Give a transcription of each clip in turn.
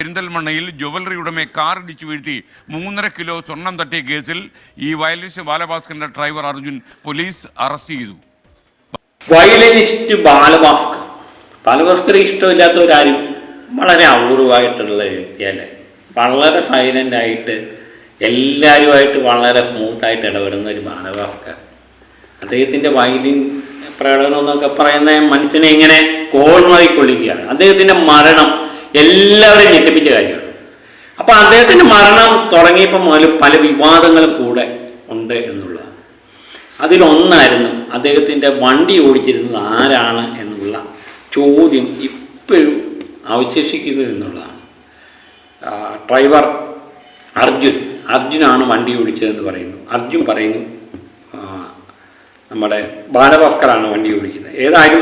പെരിന്തൽമണ്ണയിൽ ജ്വല്ലറി ഉടമയെ കാറിടിച്ചു വീഴ്ത്തി 3.5 കിലോ സ്വർണം തട്ടിയ കേസിൽ ഈ വയലിനിസ്റ്റ് ബാലഭാസ്കറിന്റെ ഡ്രൈവർ അർജുൻ പോലീസ് അറസ്റ്റ് ചെയ്തു. വയലിനിസ്റ്റ് ബാലഭാസ്കർ ഇഷ്ടമില്ലാത്തവരാരും വളരെ അപൂർവമായിട്ടുള്ള വ്യക്തിയല്ലേ. വളരെ സൈലൻ്റ് ആയിട്ട് എല്ലാവരുമായിട്ട് വളരെ സ്മൂത്തായിട്ട് ഇടപെടുന്ന ഒരു ബാലഭാസ്കർ. അദ്ദേഹത്തിൻ്റെ വയലിൻ പ്രകടനം എന്നൊക്കെ പറയുന്ന മനുഷ്യനെ ഇങ്ങനെ കോൾമറിക്കൊള്ളിക്കുകയാണ്. അദ്ദേഹത്തിൻ്റെ മരണം എല്ലാവരെയും ഞെട്ടിപ്പിച്ച കാര്യമാണ്. അപ്പോൾ അദ്ദേഹത്തിൻ്റെ മരണം തുടങ്ങിയപ്പോൾ മുതൽ പല വിവാദങ്ങളും കൂടെ ഉണ്ട് എന്നുള്ളതാണ്. അതിലൊന്നായിരുന്നു അദ്ദേഹത്തിൻ്റെ വണ്ടി ഓടിച്ചിരുന്നത് ആരാണ് എന്നുള്ള ചോദ്യം ഇപ്പോഴും അവശേഷിക്കുന്നത് എന്നുള്ളതാണ്. ഡ്രൈവർ അർജുനാണ് വണ്ടി ഓടിച്ചതെന്ന് പറയുന്നു. അർജുൻ പറയുന്നു നമ്മുടെ ബാലഭാസ്കറാണ് വണ്ടി ഓടിക്കുന്നത്. ഏതായാലും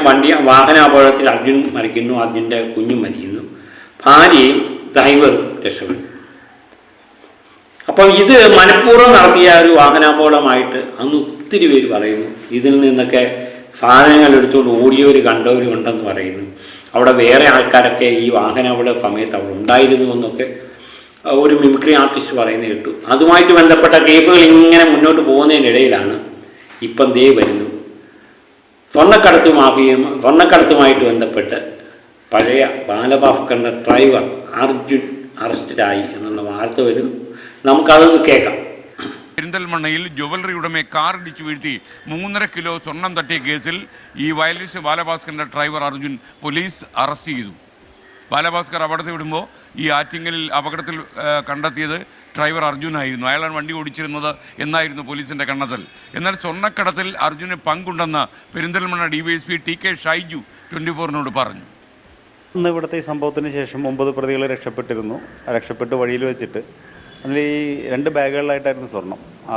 വാഹനാപകടത്തിൽ അർജുൻ മരിക്കുന്നു, അർജുൻ്റെ കുഞ്ഞും മരിക്കുന്നു, ഭാര്യയും ഡ്രൈവറും രക്ഷപ്പെടും. അപ്പോൾ ഇത് മനഃപൂർവ്വം നടത്തിയ ഒരു വാഹനാപകടമായിട്ട് അന്ന് ഒത്തിരി പേര് പറയുന്നു. ഇതിൽ നിന്നൊക്കെ സാധനങ്ങൾ എടുത്തുകൊണ്ട് ഓടിയവർ കണ്ടവരും ഉണ്ടെന്ന് പറയുന്നു. അവിടെ വേറെ ആൾക്കാരൊക്കെ ഈ വാഹനാപകട സമയത്ത് അവിടെ ഉണ്ടായിരുന്നു എന്നൊക്കെ ഒരു മിമിക്രി ആർട്ടിസ്റ്റ് പറയുന്നത് കേട്ടു. അതുമായിട്ട് ബന്ധപ്പെട്ട കേസുകൾ ഇങ്ങനെ മുന്നോട്ട് പോകുന്നതിനിടയിലാണ് ഇപ്പം ദേ വരുന്നു സ്വർണ്ണക്കടത്തുമായിട്ട് ബന്ധപ്പെട്ട് പഴയ ബാലഭാസ്കറിൻ്റെ ഡ്രൈവർ അർജുൻ അറസ്റ്റഡായി എന്നുള്ള വാർത്ത വരുന്നു. നമുക്കതൊന്ന് കേൾക്കാം. പെരിന്തൽമണ്ണയിൽ ജ്വല്ലറി ഉടമയെ കാറിടിച്ചു വീഴ്ത്തി 3.5 കിലോ സ്വർണം തട്ടിയ കേസിൽ ഈ വയലിനിസ്റ്റ് ബാലഭാസ്കറിന്റെ ഡ്രൈവർ അർജുൻ പോലീസ് അറസ്റ്റ് ചെയ്തു. ബാലഭാസ്കർ അപകടത്തിൽ വിടുമ്പോൾ ഈ ആറ്റിങ്ങലിൽ അപകടത്തിൽ കണ്ടെത്തിയത് ഡ്രൈവർ അർജുനായിരുന്നു. അയാളാണ് വണ്ടി ഓടിച്ചിരുന്നത് എന്നായിരുന്നു പോലീസിൻ്റെ കണ്ടെത്തൽ. എന്നാൽ സ്വർണ്ണക്കടത്തിൽ അർജുന് പങ്കുണ്ടെന്ന് പെരിന്തൽമണ്ണ DYSP TK ഷൈജു 24-നോട് പറഞ്ഞു. ഇന്ന് ഇവിടുത്തെ ഈ സംഭവത്തിന് ശേഷം 9 പ്രതികൾ രക്ഷപ്പെട്ട് വഴിയിൽ വെച്ചിട്ട് അതിൽ ഈ 2 ബാഗുകളിലായിട്ടായിരുന്നു സ്വർണം. ആ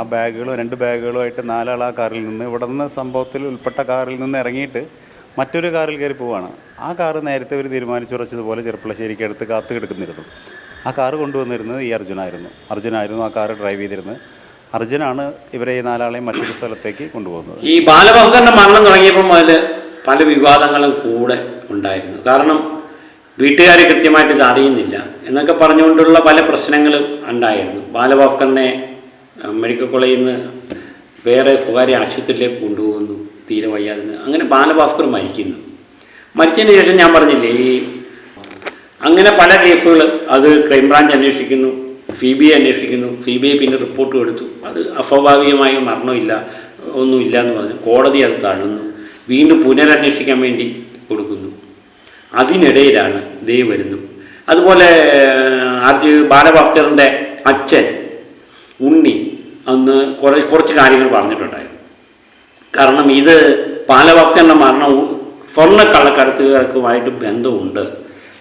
2 ബാഗുകളുമായിട്ട് 4 ആൾ ആ കാറിൽ നിന്ന് ഇവിടെ നിന്ന് സംഭവത്തിൽ ഉൾപ്പെട്ട കാറിൽ നിന്ന് ഇറങ്ങിയിട്ട് മറ്റൊരു കാറിൽ കയറി പോവുകയാണ്. ആ കാറ് നേരത്തെ ഒരു തീരുമാനിച്ചുറച്ചതുപോലെ ചെറുപ്പളശ്ശേരിക്ക് അടുത്ത് കാത്തു കിടക്കുന്നിരുന്നു. ആ കാറ് കൊണ്ടുവന്നിരുന്നത് ഈ അർജുനായിരുന്നു ആ കാറ് ഡ്രൈവ് ചെയ്തിരുന്നത്. അർജുനാണ് ഇവരെ ഈ 4 ആളെയും മറ്റൊരു സ്ഥലത്തേക്ക് കൊണ്ടുപോകുന്നത്. ഈ ബാലഭാസ്കറിന്റെ മരണം തുടങ്ങിയപ്പോൾ മുതൽ പല വിവാദങ്ങളും കൂടെ ഉണ്ടായിരുന്നു. കാരണം വീട്ടുകാർ കൃത്യമായിട്ട് ഇത് അറിയുന്നില്ല എന്നൊക്കെ പറഞ്ഞുകൊണ്ടുള്ള പല പ്രശ്നങ്ങളും ഉണ്ടായിരുന്നു. ബാലഭാസ്കറിനെ മെഡിക്കൽ കോളേജിൽ നിന്ന് വേറെ സ്വകാര്യ ആശുപത്രിയിലേക്ക് കൊണ്ടുപോകുന്നു, തീരെ വയ്യാതിന്. അങ്ങനെ ബാലഭാസ്കർ മരിച്ചതിന് ശേഷം ഞാൻ പറഞ്ഞില്ലേ അങ്ങനെ പല കേസുകൾ അത് ക്രൈംബ്രാഞ്ച് അന്വേഷിക്കുന്നു, CBI അന്വേഷിക്കുന്നു. CBI പിന്നെ റിപ്പോർട്ടും എടുത്തു. അത് അസ്വാഭാവികമായ മരണമില്ല, ഒന്നുമില്ല എന്ന് പറഞ്ഞു. കോടതി അത് തള്ളുന്നു, വീണ്ടും പുനരന്വേഷിക്കാൻ വേണ്ടി കൊടുക്കുന്നു. അതിനിടയിലാണ് ദേ വരുന്നു. അതുപോലെ ബാലഭാസ്കറിൻ്റെ അച്ഛൻ ഉണ്ണി അന്ന് കുറച്ച് കാര്യങ്ങൾ പറഞ്ഞിട്ടുണ്ടായിരുന്നു. കാരണം ഇത് ബാലഭാസ്കറിൻ്റെ മരണം സ്വർണ്ണക്കള്ളക്കടത്തുകാർക്കുമായിട്ട് ബന്ധമുണ്ട്.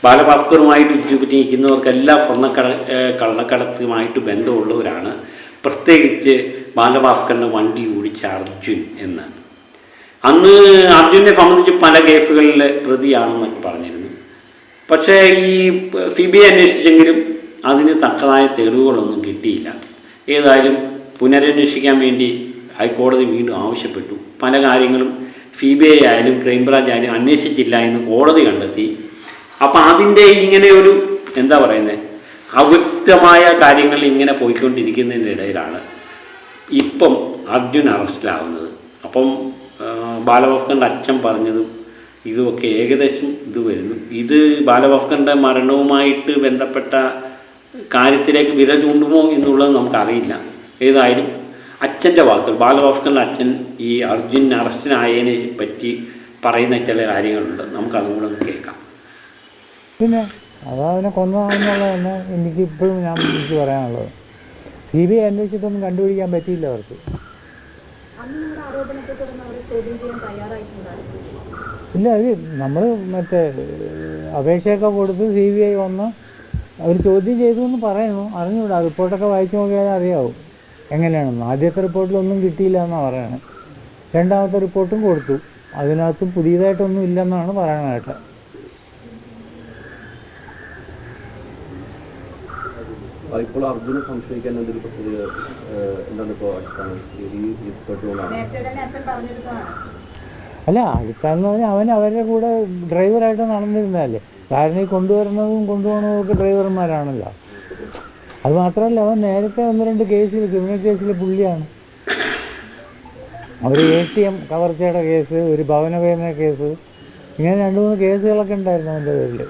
ബാലഭാസ്കറുമായിട്ട് ചുറ്റിയിരിക്കുന്നവർക്കെല്ലാം കള്ളക്കടത്തുമായിട്ട് ബന്ധമുള്ളവരാണ്, പ്രത്യേകിച്ച് ബാലഭാസ്കറിൻ്റെ വണ്ടി ഓടിച്ച അർജുൻ എന്ന്. അന്ന് അർജുനെ സംബന്ധിച്ച് പല കേസുകളിൽ പ്രതിയാണെന്നൊക്കെ പറഞ്ഞിരുന്നു. പക്ഷേ ഈ CBI അന്വേഷിച്ചെങ്കിലും അതിന് തക്കതായ തെളിവുകളൊന്നും കിട്ടിയില്ല. ഏതായാലും പുനരന്വേഷിക്കാൻ വേണ്ടി ഹൈക്കോടതി വീണ്ടും ആവശ്യപ്പെട്ടു. പല കാര്യങ്ങളും CBI ആയാലും ക്രൈംബ്രാഞ്ച് ആയാലും അന്വേഷിച്ചില്ല എന്ന് കോടതി കണ്ടെത്തി. അപ്പം അതിൻ്റെ ഇങ്ങനെ ഒരു എന്താ പറയുന്നത് അവ്യക്തമായ കാര്യങ്ങൾ ഇങ്ങനെ പോയിക്കൊണ്ടിരിക്കുന്നതിനിടയിലാണ് ഇപ്പം അർജുൻ അറസ്റ്റിലാവുന്നത്. അപ്പം ബാലഭാസ്കറിൻ്റെ അച്ഛൻ പറഞ്ഞതും ഇതുമൊക്കെ ഏകദേശം ഇത് വരുന്നു. ഇത് ബാലഭാസ്കറിൻ്റെ മരണവുമായിട്ട് ബന്ധപ്പെട്ട കാര്യത്തിലേക്ക് വിരൽ ചൂണ്ടുമോ എന്നുള്ളത് നമുക്കറിയില്ല. ഏതായാലും അച്ഛൻ്റെ വാക്കുകൾ, ബാലഭാസ്കറിൻ്റെ അച്ഛൻ ഈ അർജുൻ അറസ്റ്റിനായതിനെ പറ്റി പറയുന്ന ചില കാര്യങ്ങളുണ്ട്. നമുക്കതും കൂടെ ഒന്ന് കേൾക്കാം. പിന്നെ അതതിനെ കൊന്നതാണെന്നുള്ളത് തന്നെ എനിക്കിപ്പോഴും എനിക്ക് പറയാനുള്ളത്. CBI അന്വേഷിച്ചിട്ടൊന്നും കണ്ടുപിടിക്കാൻ പറ്റിയില്ല അവർക്ക്. ഇല്ല, അത് നമ്മൾ മറ്റേ അപേക്ഷയൊക്കെ കൊടുത്ത് CBI വന്ന് അവർ ചോദ്യം ചെയ്തു എന്ന് പറയുന്നു. അറിഞ്ഞൂടാ, റിപ്പോർട്ടൊക്കെ വായിച്ചു നോക്കിയാൽ അറിയാവും എങ്ങനെയാണെന്ന്. ആദ്യത്തെ റിപ്പോർട്ടിലൊന്നും കിട്ടിയില്ല എന്നാണ് പറയണത്. രണ്ടാമത്തെ റിപ്പോർട്ടും കൊടുത്തു, അതിനകത്തും പുതിയതായിട്ടൊന്നും ഇല്ലെന്നാണ് പറയണതായിട്ട്. ഇപ്പോൾ അർജുനെ സംശയിക്കാൻ എന്താണ് ഇപ്പോൾ അല്ല അടുത്താന്ന് പറഞ്ഞാൽ അവൻ അവരുടെ കൂടെ ഡ്രൈവറായിട്ട് നടന്നിരുന്നതല്ലേ. കാരണം ഈ കൊണ്ടുവരുന്നതും കൊണ്ടുപോകുന്നതും ഒക്കെ ഡ്രൈവർമാരാണല്ലോ. അതുമാത്രമല്ല, അവൻ നേരത്തെ 1-2 കേസിൽ, ക്രിമിനൽ കേസിൽ പുള്ളിയാണ്. ഒരു ATM കവർച്ചയുടെ കേസ്, ഒരു ഭവനവേദന കേസ്, ഇങ്ങനെ 2-3 കേസുകളൊക്കെ ഉണ്ടായിരുന്നു അവൻ്റെ പേരിൽ.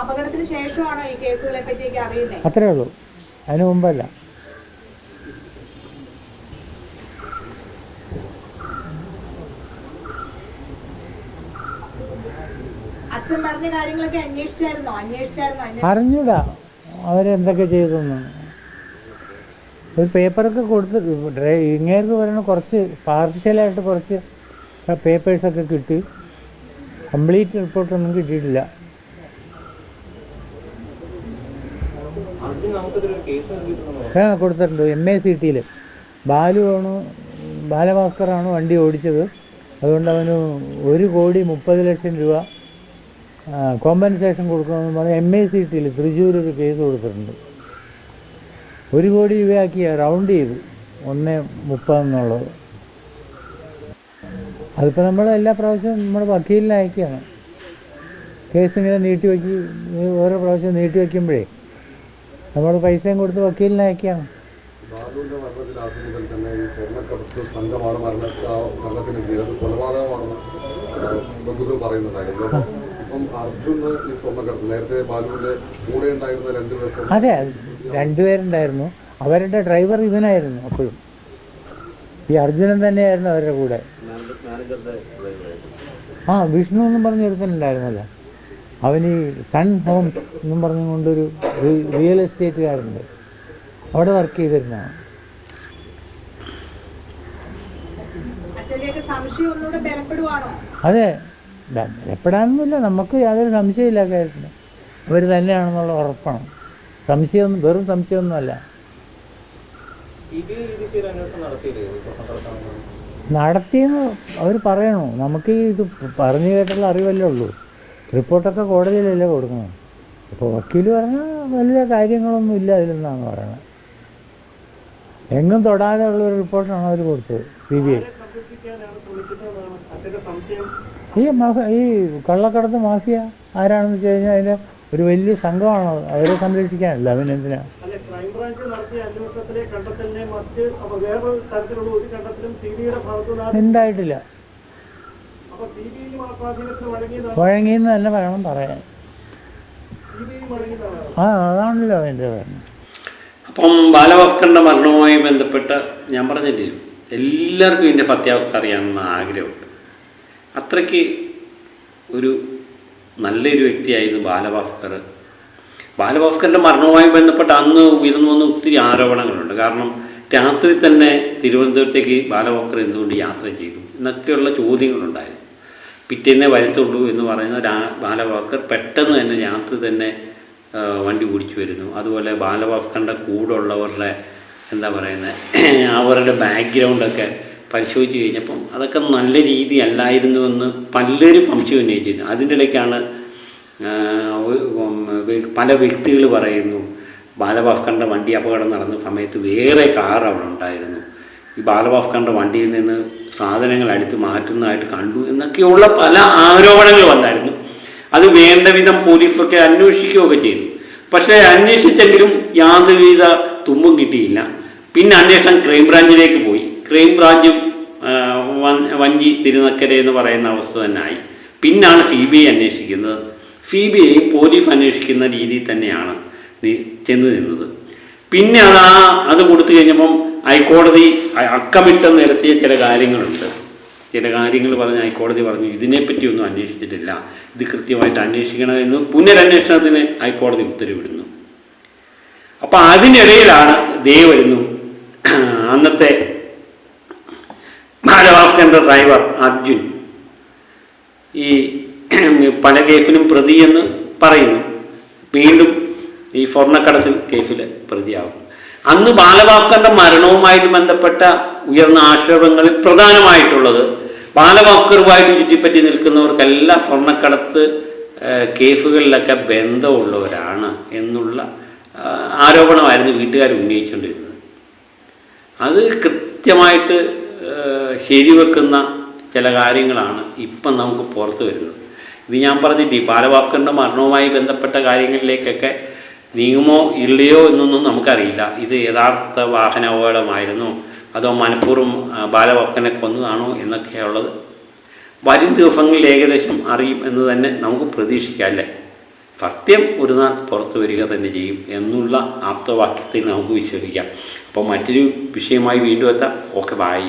അപകടത്തിന് ശേഷമാണോ ഈ കേസുകളെ പറ്റിയൊക്കെ അറിയുന്നത്? അത്രേ ഉള്ളൂ, അതിന് മുമ്പല്ല. അച്ഛൻ പറഞ്ഞ കാര്യങ്ങളൊക്കെ അന്വേഷിച്ചായിരുന്നോ? അറിഞ്ഞൂടാ അവരെന്തൊക്കെ ചെയ്തെന്ന്. ഒരു പേപ്പറൊക്കെ കൊടുത്ത് ഇങ്ങേർക്ക് പറയണ കുറച്ച് പാർഷ്യലായിട്ട് കുറച്ച് പേപ്പേഴ്സൊക്കെ കിട്ടി, കംപ്ലീറ്റ് റിപ്പോർട്ടൊന്നും കിട്ടിയിട്ടില്ല. കൊടുത്തിട്ടുണ്ട്. MACT ബാലഭാസ്കറാണ് വണ്ടി ഓടിച്ചത്. അതുകൊണ്ട് അവന് 1,30,00,000 രൂപ കോമ്പൻസേഷൻ കൊടുക്കണമെന്ന് പറഞ്ഞ് MACT തൃശ്ശൂർ ഒരു കേസ് കൊടുത്തിട്ടുണ്ട്. 1 കോടി രൂപയാക്കി റൗണ്ട് ചെയ്തു 1.30 എന്നുള്ളത്. അതിപ്പോൾ നമ്മൾ എല്ലാ പ്രാവശ്യവും നമ്മൾ വക്കീലിനെ അയക്കുകയാണ്. കേസ് ഇങ്ങനെ ഓരോ പ്രാവശ്യം നീട്ടി വയ്ക്കുമ്പോഴേ നമ്മൾ പൈസയും കൊടുത്ത് വക്കീലിനെ അയക്കുകയാണ്. ബാലുവിന്റെ മരണത്തിന് ആദ്യം മുതൽ തന്നെ ഈ സ്വർണ്ണക്കടത്ത് സംഘമാണ് മരണത്തിന് ചെയ്തത്, കൊലപാതകമാണെന്ന് ബന്ധുക്കൾ പറയുന്നുണ്ടായിരുന്നു. ഇപ്പം അർജുന് ഈ സ്വർണ്ണക്കടത്ത് നേരത്തെ ബാലുവിന്റെ കൂടെ ഉണ്ടായിരുന്ന 2 പേർ, അതെ 2 പേരുണ്ടായിരുന്നു. അവരുടെ ഡ്രൈവർ ഇവനായിരുന്നു. അപ്പോഴും ഈ അർജുനൻ തന്നെയായിരുന്നു അവരുടെ കൂടെ. വിഷ്ണു എന്നും പറഞ്ഞ് ഒരുത്തനുണ്ടായിരുന്നല്ലോ. അവന് ഈ സൺ ഹോംസ് എന്നും പറഞ്ഞുകൊണ്ടൊരു റിയൽ എസ്റ്റേറ്റുകാരുണ്ട്, അവിടെ വർക്ക് ചെയ്തിരുന്നതാണ്. അതെ, ബലപ്പെടാനൊന്നുമില്ല, നമുക്ക് യാതൊരു സംശയമില്ല കാര്യത്തിൽ. അവർ തന്നെയാണെന്നുള്ള ഉറപ്പാണ്. വെറും സംശയമൊന്നുമല്ല. നടത്തിയെന്ന് അവർ പറയണു. നമുക്ക് ഇത് പറഞ്ഞു കേട്ടുള്ള അറിവല്ലേ ഉള്ളൂ. റിപ്പോർട്ടൊക്കെ കോടതിയിലല്ലേ കൊടുക്കണം. അപ്പോൾ വക്കീൽ പറഞ്ഞാൽ വലിയ കാര്യങ്ങളൊന്നും ഇല്ല അതിലെന്നാണ് പറയണത്. എങ്ങും തൊടാതെ ഉള്ളൊരു റിപ്പോർട്ടാണ് അവർ കൊടുത്തത്. CBI ഈ കള്ളക്കടത്ത് മാഫിയ ആരാണെന്ന് വെച്ച് കഴിഞ്ഞാൽ അതിൻ്റെ ഒരു വലിയ സംഘമാണ്. അവരെ സംരക്ഷിക്കാനല്ല അവനെന്തിനാ. ഉണ്ടായിട്ടില്ല, വഴങ്ങിയെന്ന് തന്നെ വേണം പറയാൻ. അതാണല്ലോ അതിൻ്റെ കാരണം. അപ്പം ബാലഭാസ്കറിൻ്റെ മരണവുമായി ബന്ധപ്പെട്ട് ഞാൻ പറഞ്ഞില്ലേ, എല്ലാവർക്കും ഇതിൻ്റെ സത്യാവസ്ഥ അറിയാമെന്ന് ആഗ്രഹമുണ്ട്. അത്രയ്ക്ക് ഒരു നല്ലൊരു വ്യക്തിയായിരുന്നു ബാലഭാസ്കർ. ബാലഭാസ്കറിൻ്റെ മരണവുമായി ബന്ധപ്പെട്ട് അന്ന് ഉയർന്നു വന്ന ഒത്തിരി ആരോപണങ്ങളുണ്ട്. കാരണം രാത്രി തന്നെ തിരുവനന്തപുരത്തേക്ക് ബാലഭാസ്കർ എന്തുകൊണ്ട് യാത്ര ചെയ്തു എന്നൊക്കെയുള്ള ചോദ്യങ്ങളുണ്ടായിരുന്നു. പിറ്റേന്നേ വരത്തുള്ളൂ എന്ന് പറയുന്ന ബാലഭാസ്കർ പെട്ടെന്ന് തന്നെ രാത്രി തന്നെ വണ്ടി ഓടിച്ചു വരുന്നു. അതുപോലെ ബാലഭാസ്കറിൻ്റെ കൂടെ ഉള്ളവരുടെ അവരുടെ ബാക്ക്ഗ്രൗണ്ടൊക്കെ പരിശോധിച്ച് കഴിഞ്ഞപ്പം അതൊക്കെ നല്ല രീതി അല്ലായിരുന്നുവെന്ന് പലരും സംശയം ഉന്നയിച്ചിരുന്നു. അതിൻ്റെ ഇടയ്ക്കാണ് പല വ്യക്തികൾ പറയുന്നു ബാലഭാസ്കറിൻ്റെ വണ്ടി അപകടം നടന്ന സമയത്ത് വേറെ കാർ അവിടെ ഉണ്ടായിരുന്നു, ഈ ബാലഭാസ്കറിൻ്റെ വണ്ടിയിൽ നിന്ന് സാധനങ്ങൾ എടുത്ത് മാറ്റുന്നതായിട്ട് കണ്ടു എന്നൊക്കെയുള്ള പല ആരോപണങ്ങൾ വന്നായിരുന്നു. അത് വേണ്ട വിധം പോലീസൊക്കെ അന്വേഷിക്കുകയൊക്കെ ചെയ്തു. പക്ഷേ അന്വേഷിച്ചെങ്കിലും യാതൊരുവിധ തുമ്പും കിട്ടിയില്ല. പിന്നെ അന്വേഷണം ക്രൈംബ്രാഞ്ചിലേക്ക് പോയി. ക്രൈംബ്രാഞ്ചും വഞ്ചി തിരുനക്കര എന്ന് പറയുന്ന അവസ്ഥ തന്നെ ആയി. പിന്നാണ് CBI അന്വേഷിക്കുന്നത്. CBI പോലീസ് അന്വേഷിക്കുന്ന രീതിയിൽ തന്നെയാണ് ചെന്ന് നിന്നത്. പിന്നെ അത് കൊടുത്തു കഴിഞ്ഞപ്പം ഹൈക്കോടതി അക്കമിട്ട് നിരത്തിയ ചില കാര്യങ്ങളുണ്ട്. ചില കാര്യങ്ങൾ പറഞ്ഞ് ഹൈക്കോടതി പറഞ്ഞു ഇതിനെപ്പറ്റിയൊന്നും അന്വേഷിച്ചിട്ടില്ല, ഇത് കൃത്യമായിട്ട് അന്വേഷിക്കണമെന്ന് പുനരന്വേഷണത്തിന് ഹൈക്കോടതി ഉത്തരവിടുന്നു. അപ്പം അതിനിടയിലാണ് വരുന്നു അന്നത്തെ ബാലഭാസ്കറിൻ്റെ ഡ്രൈവർ അർജുൻ ഈ പല കേസിലും പ്രതിയെന്ന് പറയുന്നു. വീണ്ടും ഈ സ്വർണ്ണക്കടത്ത് കേസിൽ പ്രതിയാകും. അന്ന് ബാലഭാസ്കറിൻ്റെ മരണവുമായിട്ട് ബന്ധപ്പെട്ട ഉയർന്ന ആക്ഷേപങ്ങളിൽ പ്രധാനമായിട്ടുള്ളത് ബാലഭാസ്കറുമായിട്ട് ചുറ്റിപ്പറ്റി നിൽക്കുന്നവർക്കെല്ലാം സ്വർണ്ണക്കടത്ത് കേസുകളിലൊക്കെ ബന്ധമുള്ളവരാണ് എന്നുള്ള ആരോപണമായിരുന്നു വീട്ടുകാർ ഉന്നയിച്ചുകൊണ്ടിരുന്നത്. അത് കൃത്യമായിട്ട് ശരിവെക്കുന്ന ചില കാര്യങ്ങളാണ് ഇപ്പം നമുക്ക് പുറത്തു വരുന്നത്. ഇത് ഞാൻ പറഞ്ഞിട്ട് ഈ ബാലഭാസ്കറിൻ്റെ മരണവുമായി ബന്ധപ്പെട്ട കാര്യങ്ങളിലേക്കൊക്കെ നീങ്ങുമോ ഇല്ലയോ എന്നൊന്നും നമുക്കറിയില്ല. ഇത് യഥാർത്ഥ വാഹന അപകടമായിരുന്നോ അതോ മനഃപൂർവ്വം ബാലഭാസ്കറിനെ കൊന്നതാണോ എന്നൊക്കെയുള്ളത് വരും ദിവസങ്ങളിൽ ഏകദേശം അറിയും എന്ന് തന്നെ നമുക്ക് പ്രതീക്ഷിക്കാം അല്ലേ. സത്യം ഒരു നാൾ പുറത്തു വരിക തന്നെ ചെയ്യും എന്നുള്ള ആപ്തവാക്യത്തിൽ നമുക്ക് വിശ്വസിക്കാം. അപ്പോൾ മറ്റൊരു വിഷയമായി വീണ്ടും എത്താം. Okay, by.